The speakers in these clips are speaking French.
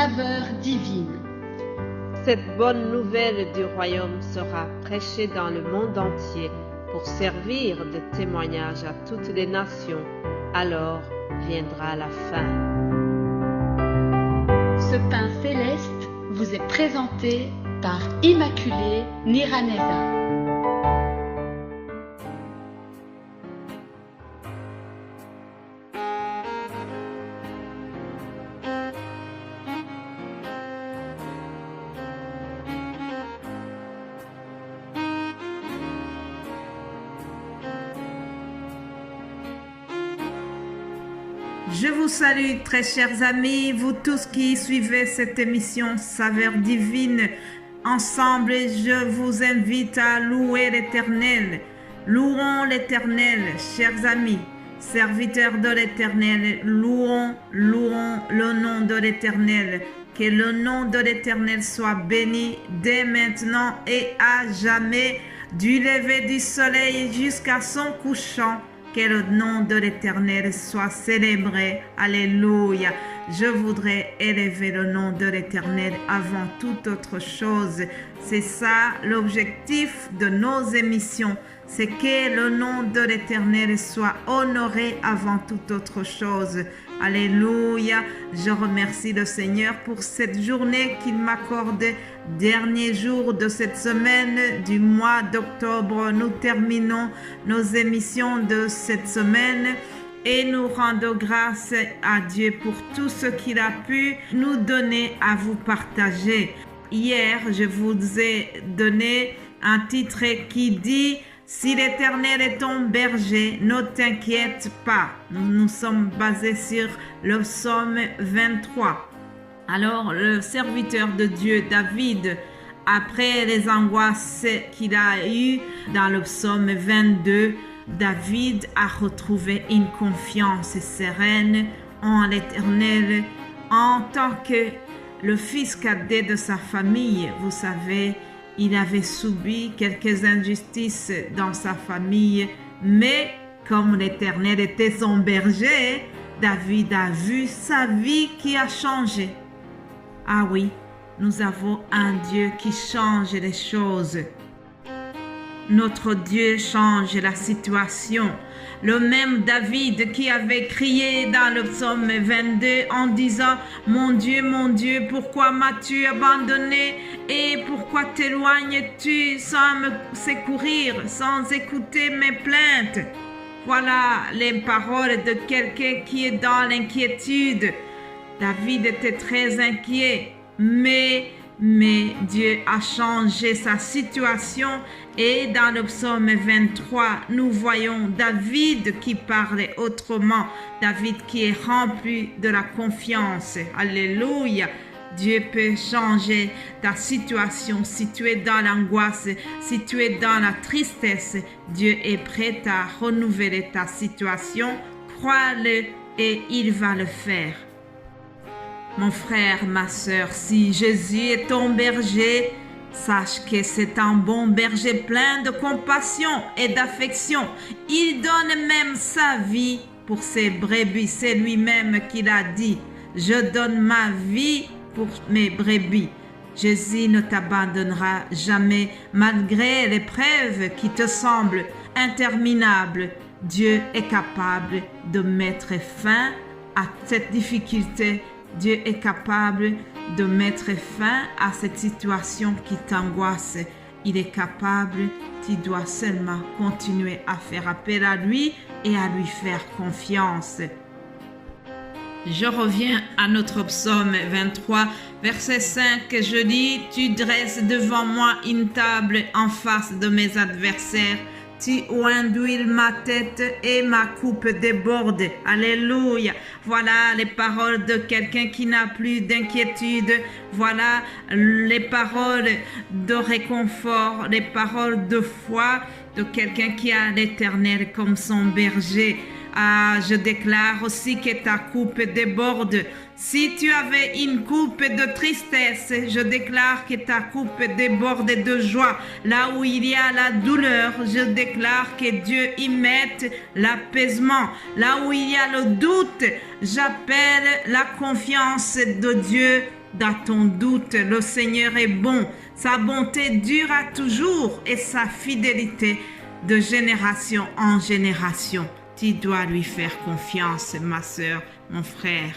saveur divine. Cette bonne nouvelle du royaume sera prêchée dans le monde entier pour servir de témoignage à toutes les nations. Alors viendra la fin. Ce pain céleste vous est présenté par Immaculée Niraneza. Je vous salue très chers amis, vous tous qui suivez cette émission Saveur divine. Ensemble, je vous invite à louer l'Éternel. Louons l'Éternel, chers amis, serviteurs de l'Éternel. Louons le nom de l'Éternel. Que le nom de l'Éternel soit béni dès maintenant et à jamais, du lever du soleil jusqu'à son couchant. Que le nom de l'Éternel soit célébré. Alléluia. Je voudrais élever le nom de l'Éternel avant toute autre chose. C'est ça l'objectif de nos émissions. C'est que le nom de l'Éternel soit honoré avant toute autre chose. Alléluia. Je remercie le Seigneur pour cette journée qu'il m'accorde. Dernier jour de cette semaine du mois d'octobre. Nous terminons nos émissions de cette semaine et nous rendons grâce à Dieu pour tout ce qu'il a pu nous donner à vous partager. Hier, je vous ai donné un titre qui dit « Si l'Éternel est ton berger, ne t'inquiète pas ». Nous sommes basés sur le psaume 23. Alors, le serviteur de Dieu, David, après les angoisses qu'il a eues dans le psaume 22, David a retrouvé une confiance sereine en l'Éternel en tant que le fils cadet de sa famille. Vous savez, il avait subi quelques injustices dans sa famille, mais comme l'Éternel était son berger, David a vu sa vie qui a changé. Ah oui, nous avons un Dieu qui change les choses. Notre Dieu change la situation. Le même David qui avait crié dans le psaume 22 en disant « Mon Dieu, pourquoi m'as-tu abandonné et pourquoi t'éloignes-tu sans me secourir, sans écouter mes plaintes ?» Voilà les paroles de quelqu'un qui est dans l'inquiétude. David était très inquiet, mais Dieu a changé sa situation et dans le psaume 23, nous voyons David qui parlait autrement, David qui est rempli de la confiance. Alléluia! Dieu peut changer ta situation. Si tu es dans l'angoisse, si tu es dans la tristesse, Dieu est prêt à renouveler ta situation. Crois-le et il va le faire. Mon frère, ma sœur, si Jésus est ton berger, sache que c'est un bon berger plein de compassion et d'affection. Il donne même sa vie pour ses brebis. C'est lui-même qui l'a dit. Je donne ma vie pour mes brebis. Jésus ne t'abandonnera jamais malgré l'épreuve qui te semble interminable. Dieu est capable de mettre fin à cette difficulté. Dieu est capable de mettre fin à cette situation qui t'angoisse. Il est capable, tu dois seulement continuer à faire appel à lui et à lui faire confiance. Je reviens à notre psaume 23, verset 5, je lis « Tu dresses devant moi une table en face de mes adversaires. Tu oinduis ma tête et ma coupe déborde. » Alléluia. Voilà les paroles de quelqu'un qui n'a plus d'inquiétude. Voilà les paroles de réconfort, les paroles de foi de quelqu'un qui a l'Éternel comme son berger. Ah, je déclare aussi que ta coupe déborde. Si tu avais une coupe de tristesse, je déclare que ta coupe déborde de joie. Là où il y a la douleur, je déclare que Dieu y mette l'apaisement. Là où il y a le doute, j'appelle la confiance de Dieu dans ton doute. Le Seigneur est bon, sa bonté durera toujours et sa fidélité de génération en génération. Tu dois lui faire confiance, ma sœur, mon frère.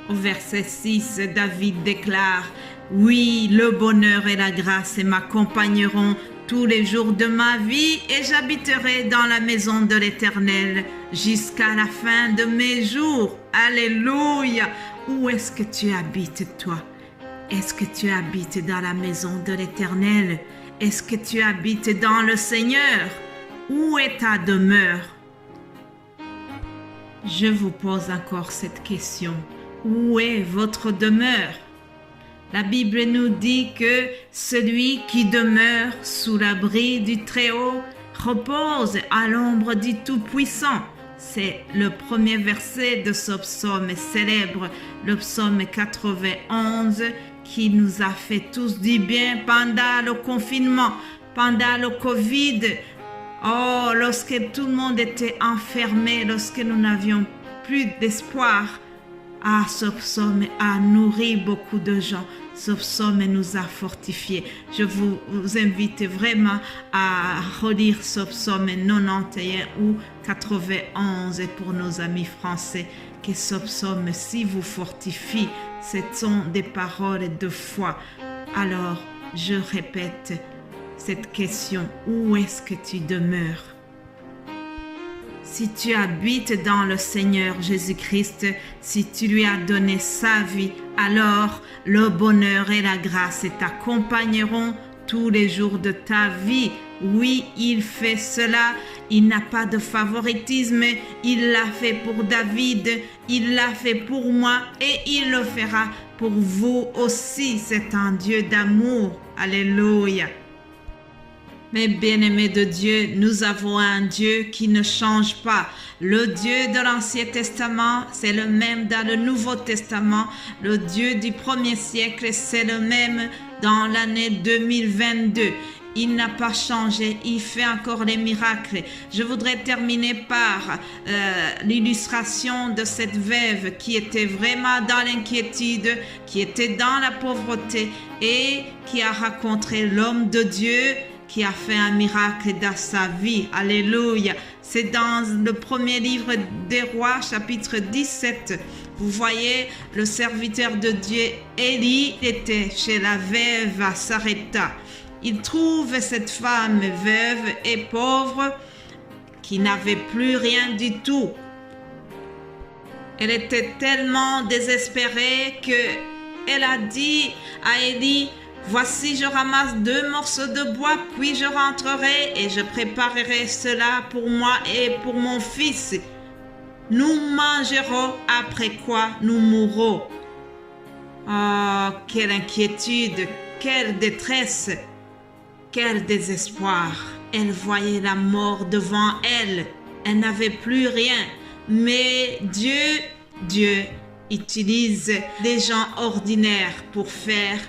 Au verset 6, David déclare: « Oui, le bonheur et la grâce m'accompagneront tous les jours de ma vie et j'habiterai dans la maison de l'Éternel jusqu'à la fin de mes jours. » Alléluia! Où est-ce que tu habites, toi? Est-ce que tu habites dans la maison de l'Éternel? Est-ce que tu habites dans le Seigneur? Où est ta demeure? Je vous pose encore cette question. Où est votre demeure? La Bible nous dit que celui qui demeure sous l'abri du Très-Haut repose à l'ombre du Tout-Puissant. C'est le premier verset de ce psaume célèbre, le psaume 91, qui nous a fait tous du bien pendant le confinement, pendant le Covid. Oh, lorsque tout le monde était enfermé, lorsque nous n'avions plus d'espoir, ce psaume a nourri beaucoup de gens. Ce psaume nous a fortifiés. Je vous invite vraiment à relire ce psaume 91 ou 91 pour nos amis français. Que ce psaume-ci vous fortifie. Ce sont des paroles de foi. Alors, je répète cette question. Où est-ce que tu demeures? Si tu habites dans le Seigneur Jésus-Christ, si tu lui as donné sa vie, alors le bonheur et la grâce t'accompagneront tous les jours de ta vie. Oui, il fait cela. Il n'a pas de favoritisme. Il l'a fait pour David. Il l'a fait pour moi et il le fera pour vous aussi. C'est un Dieu d'amour. Alléluia. Mes bien-aimés de Dieu, nous avons un Dieu qui ne change pas. Le Dieu de l'Ancien Testament, c'est le même dans le Nouveau Testament. Le Dieu du premier siècle, c'est le même dans l'année 2022. Il n'a pas changé, il fait encore les miracles. Je voudrais terminer par l'illustration de cette veuve qui était vraiment dans l'inquiétude, qui était dans la pauvreté et qui a rencontré l'homme de Dieu qui a fait un miracle dans sa vie. Alléluia. C'est dans le premier livre des Rois, chapitre 17. Vous voyez, le serviteur de Dieu, Élie, était chez la veuve à Sarepta. Il trouve cette femme veuve et pauvre qui n'avait plus rien du tout. Elle était tellement désespérée qu'elle a dit à Élie: « Voici, je ramasse 2 morceaux de bois, puis je rentrerai et je préparerai cela pour moi et pour mon fils. Nous mangerons, après quoi nous mourrons. » Oh, quelle inquiétude, quelle détresse, quel désespoir. Elle voyait la mort devant elle. Elle n'avait plus rien. Mais Dieu utilise des gens ordinaires pour faire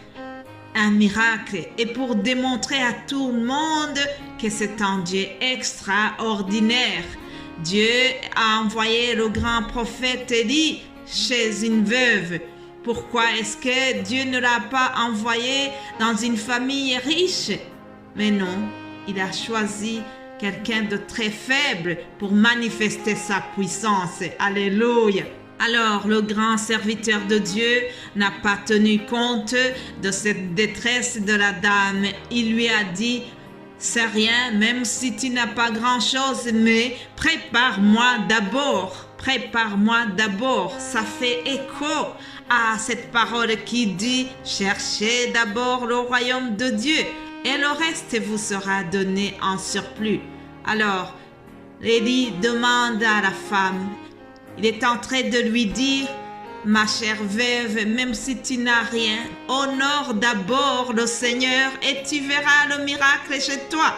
un miracle et pour démontrer à tout le monde que c'est un Dieu extraordinaire. Dieu a envoyé le grand prophète Élie chez une veuve. Pourquoi est-ce que Dieu ne l'a pas envoyé dans une famille riche? Mais non, il a choisi quelqu'un de très faible pour manifester sa puissance. Alléluia. Alors, le grand serviteur de Dieu n'a pas tenu compte de cette détresse de la dame. Il lui a dit: « C'est rien, même si tu n'as pas grand-chose, mais prépare-moi d'abord. Prépare-moi d'abord. » Ça fait écho à cette parole qui dit: « Cherchez d'abord le royaume de Dieu et le reste vous sera donné en surplus. » Alors, Élie demande à la femme, il est en train de lui dire: « Ma chère veuve, même si tu n'as rien, honore d'abord le Seigneur et tu verras le miracle chez toi.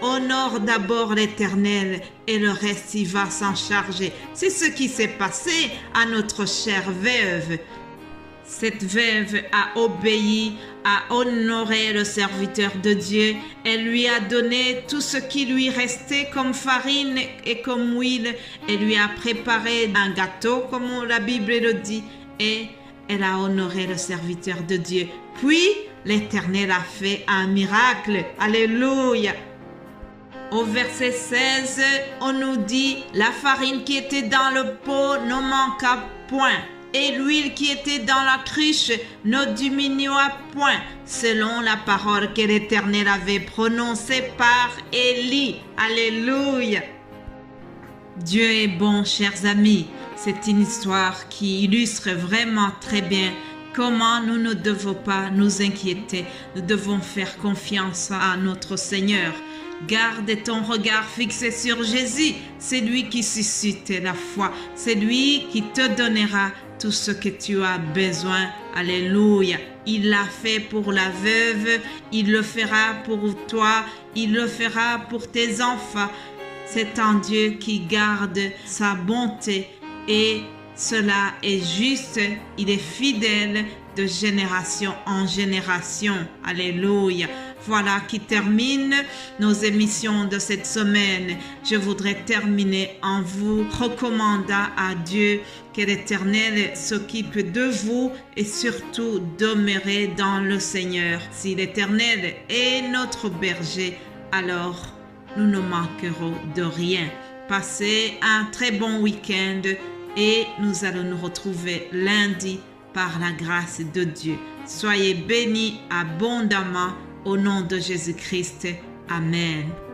Honore d'abord l'Éternel et le reste il va s'en charger. » C'est ce qui s'est passé à notre chère veuve. Cette veuve a obéi, a honoré le serviteur de Dieu. Elle lui a donné tout ce qui lui restait comme farine et comme huile. Elle lui a préparé un gâteau, comme la Bible le dit. Et elle a honoré le serviteur de Dieu. Puis, l'Éternel a fait un miracle. Alléluia. Au verset 16, on nous dit, la farine qui était dans le pot ne manqua point, et l'huile qui était dans la cruche ne diminua point, selon la parole que l'Éternel avait prononcée par Élie. Alléluia. Dieu est bon, chers amis. C'est une histoire qui illustre vraiment très bien comment nous ne devons pas nous inquiéter. Nous devons faire confiance à notre Seigneur. Garde ton regard fixé sur Jésus. C'est lui qui suscite la foi. C'est lui qui te donnera tout ce que tu as besoin. Alléluia. Il l'a fait pour la veuve. Il le fera pour toi. Il le fera pour tes enfants. C'est un Dieu qui garde sa bonté et cela est juste. Il est fidèle de génération en génération. Alléluia. Voilà qui termine nos émissions de cette semaine. Je voudrais terminer en vous recommandant à Dieu que l'Éternel s'occupe de vous et surtout demeurer dans le Seigneur. Si l'Éternel est notre berger, alors nous ne manquerons de rien. Passez un très bon week-end et nous allons nous retrouver lundi par la grâce de Dieu. Soyez bénis abondamment au nom de Jésus-Christ. Amen.